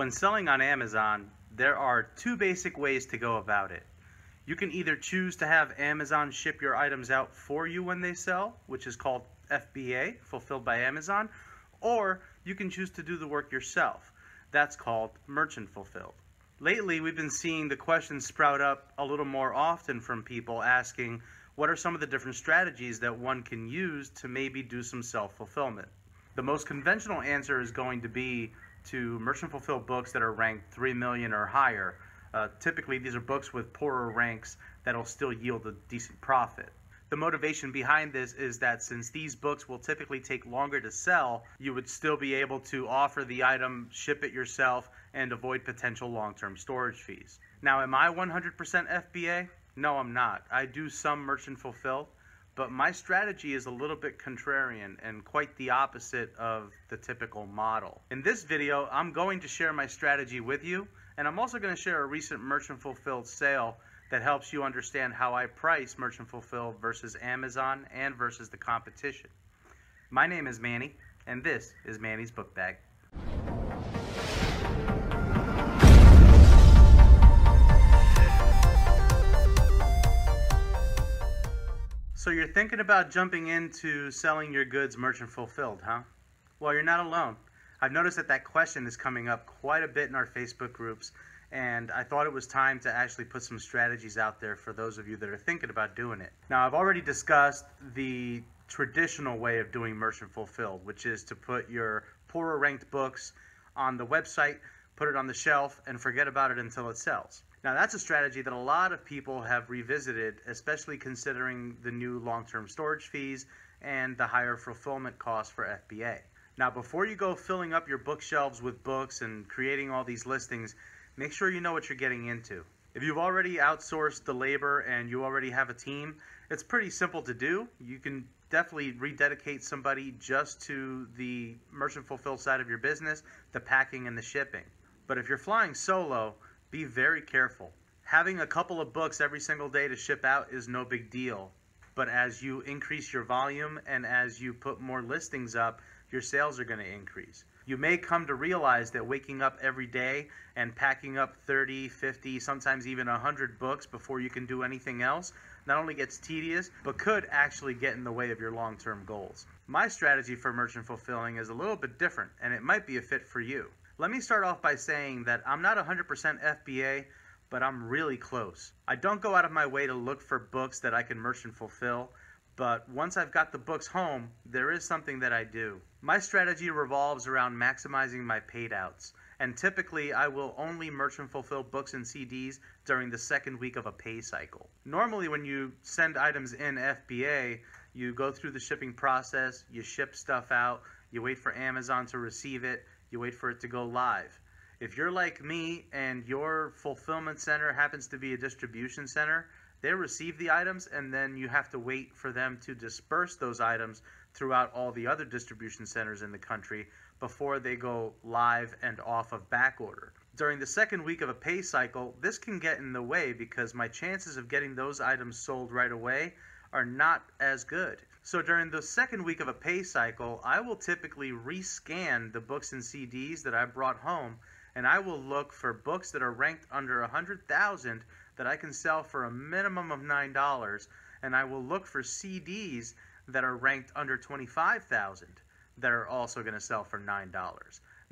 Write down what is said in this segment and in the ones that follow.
When selling on Amazon, there are two basic ways to go about it. You can either choose to have Amazon ship your items out for you when they sell, which is called FBA, fulfilled by Amazon, or you can choose to do the work yourself. That's called merchant fulfilled. Lately, we've been seeing the questions sprout up a little more often from people asking, what are some of the different strategies that one can use to maybe do some self-fulfillment? The most conventional answer is going to be to merchant fulfilled books that are ranked 3 million or higher. Typically, these are books with poorer ranks that'll still yield a decent profit. The motivation behind this is that since these books will typically take longer to sell, you would still be able to offer the item, ship it yourself, and avoid potential long-term storage fees. Now, am I 100% FBA? No, I'm not. I do some merchant fulfilled, but my strategy is a little bit contrarian and quite the opposite of the typical model. In this video, I'm going to share my strategy with you, and I'm also going to share a recent merchant fulfilled sale that helps you understand how I price merchant fulfilled versus Amazon and versus the competition. My name is Manny, and this is Manny's Book Bag. So you're thinking about jumping into selling your goods merchant fulfilled, huh? Well, you're not alone. I've noticed that question is coming up quite a bit in our Facebook groups, and I thought it was time to actually put some strategies out there for those of you that are thinking about doing it. Now, I've already discussed the traditional way of doing merchant fulfilled, which is to put your poorer ranked books on the website, put it on the shelf, and forget about it until it sells. Now, that's a strategy that a lot of people have revisited, especially considering the new long-term storage fees and the higher fulfillment costs for FBA. Now, before you go filling up your bookshelves with books and creating all these listings, make sure you know what you're getting into. If you've already outsourced the labor and you already have a team, it's pretty simple to do. You can definitely rededicate somebody just to the merchant fulfilled side of your business, the packing and the shipping. But if you're flying solo, be very careful. Having a couple of books every single day to ship out is no big deal. But as you increase your volume and as you put more listings up, your sales are going to increase. You may come to realize that waking up every day and packing up 30, 50, sometimes even 100 books before you can do anything else not only gets tedious, but could actually get in the way of your long-term goals. My strategy for merchant fulfilling is a little bit different, and it might be a fit for you. Let me start off by saying that I'm not 100% FBA, but I'm really close. I don't go out of my way to look for books that I can merchant fulfill, but once I've got the books home, there is something that I do. My strategy revolves around maximizing my paid outs, and typically I will only merchant fulfill books and CDs during the second week of a pay cycle. Normally when you send items in FBA, you go through the shipping process, you ship stuff out, you wait for Amazon to receive it, you wait for it to go live. If you're like me and your fulfillment center happens to be a distribution center, they receive the items and then you have to wait for them to disperse those items throughout all the other distribution centers in the country before they go live and off of back order. During the second week of a pay cycle, this can get in the way because my chances of getting those items sold right away are not as good. So during the second week of a pay cycle, I will typically rescan the books and CDs that I brought home, and I will look for books that are ranked under 100,000 that I can sell for a minimum of $9, and I will look for CDs that are ranked under 25,000 that are also going to sell for $9.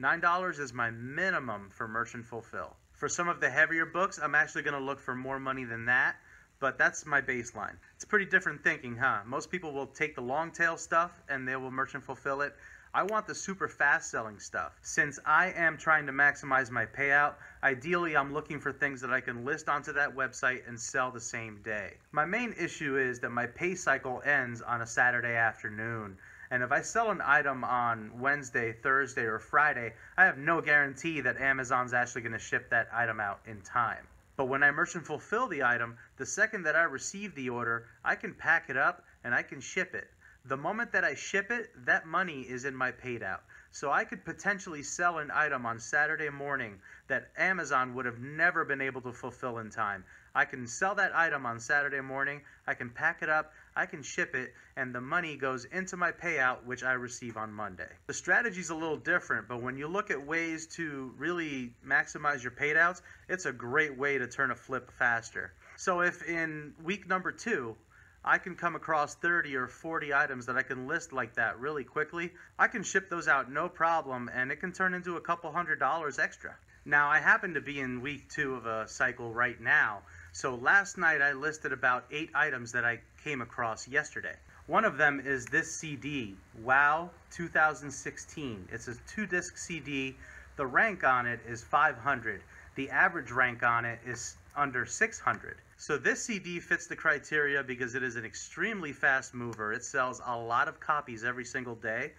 $9 is my minimum for merchant fulfill. For some of the heavier books, I'm actually going to look for more money than that, but that's my baseline. It's pretty different thinking, huh? Most people will take the long tail stuff and they will merchant fulfill it. I want the super fast selling stuff. Since I am trying to maximize my payout, ideally I'm looking for things that I can list onto that website and sell the same day. My main issue is that my pay cycle ends on a Saturday afternoon. And if I sell an item on Wednesday, Thursday, or Friday, I have no guarantee that Amazon's actually going to ship that item out in time. But when I merchant fulfill the item, the second that I receive the order, I can pack it up and I can ship it. The moment that I ship it, that money is in my paid out. So I could potentially sell an item on Saturday morning that Amazon would have never been able to fulfill in time. I can sell that item on Saturday morning, I can pack it up, I can ship it and the money goes into my payout, which I receive on Monday. The strategy's a little different, but when you look at ways to really maximize your payouts, it's a great way to turn a flip faster. So if in week number 2, I can come across 30 or 40 items that I can list like that really quickly, I can ship those out no problem, and it can turn into a couple $100 extra. Now, I happen to be in week 2 of a cycle right now, so last night I listed about 8 items that I came across yesterday. One of them is this CD, Wow 2016. It's a 2-disc CD. The rank on it is 500. The average rank on it is under 600. So this CD fits the criteria because it is an extremely fast mover. It sells a lot of copies every single day,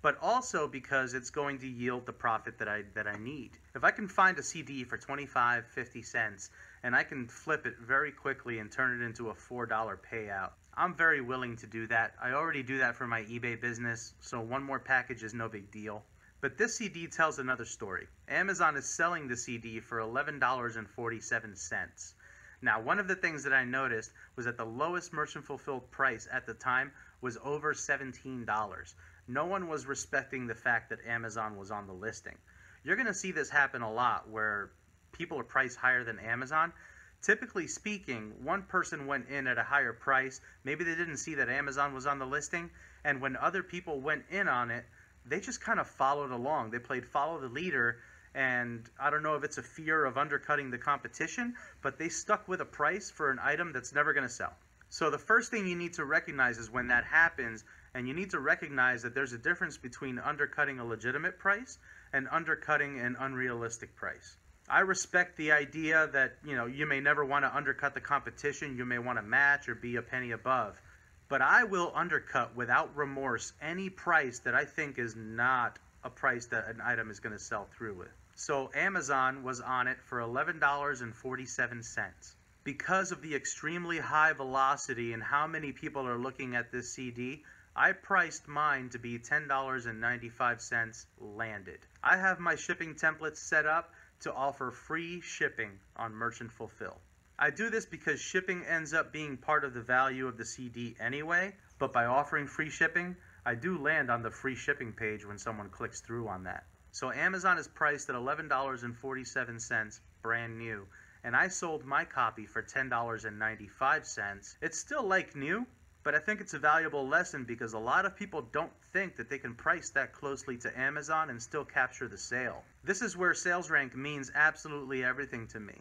but also because it's going to yield the profit that I need. If I can find a CD for 25, 50 cents, and I can flip it very quickly and turn it into a $4 payout, I'm very willing to do that. I already do that for my eBay business, so one more package is no big deal. But this CD tells another story. Amazon is selling the CD for $11.47. Now, one of the things that I noticed was that the lowest merchant fulfilled price at the time was over $17. No one was respecting the fact that Amazon was on the listing. You're going to see this happen a lot where people are priced higher than Amazon. Typically speaking, one person went in at a higher price. Maybe they didn't see that Amazon was on the listing, and when other people went in on it, they just kind of followed along. They played follow the leader, and I don't know if it's a fear of undercutting the competition, but they stuck with a price for an item that's never going to sell. So the first thing you need to recognize is when that happens, and you need to recognize that there's a difference between undercutting a legitimate price and undercutting an unrealistic price. I respect the idea that, you may never want to undercut the competition. You may want to match or be a penny above. But I will undercut without remorse any price that I think is not a price that an item is going to sell through with. So Amazon was on it for $11.47. Because of the extremely high velocity and how many people are looking at this CD, I priced mine to be $10.95 landed. I have my shipping templates set up to offer free shipping on Merchant Fulfill. I do this because shipping ends up being part of the value of the CD anyway, but by offering free shipping, I do land on the free shipping page when someone clicks through on that. So Amazon is priced at $11.47 brand new, and I sold my copy for $10.95. It's still like new, but I think it's a valuable lesson because a lot of people don't think that they can price that closely to Amazon and still capture the sale. This is where sales rank means absolutely everything to me.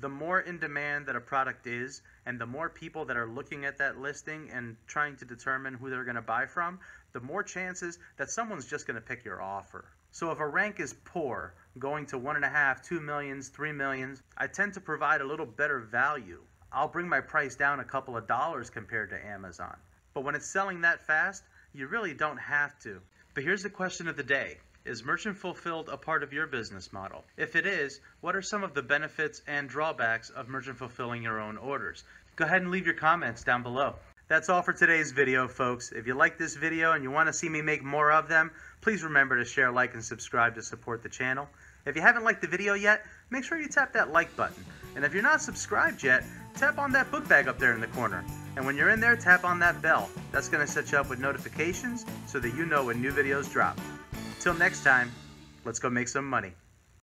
The more in demand that a product is, and the more people that are looking at that listing and trying to determine who they're going to buy from, the more chances that someone's just going to pick your offer. So if a rank is poor, going to 1.5, 2 millions, 3 millions, I tend to provide a little better value. I'll bring my price down a couple of dollars compared to Amazon. But when it's selling that fast, you really don't have to. But here's the question of the day. Is Merchant Fulfilled a part of your business model? If it is, what are some of the benefits and drawbacks of Merchant Fulfilling your own orders? Go ahead and leave your comments down below. That's all for today's video, folks. If you like this video and you want to see me make more of them, please remember to share, like, and subscribe to support the channel. If you haven't liked the video yet, make sure you tap that like button. And if you're not subscribed yet, tap on that book bag up there in the corner. And when you're in there, tap on that bell. That's going to set you up with notifications so that you know when new videos drop. Till next time, let's go make some money.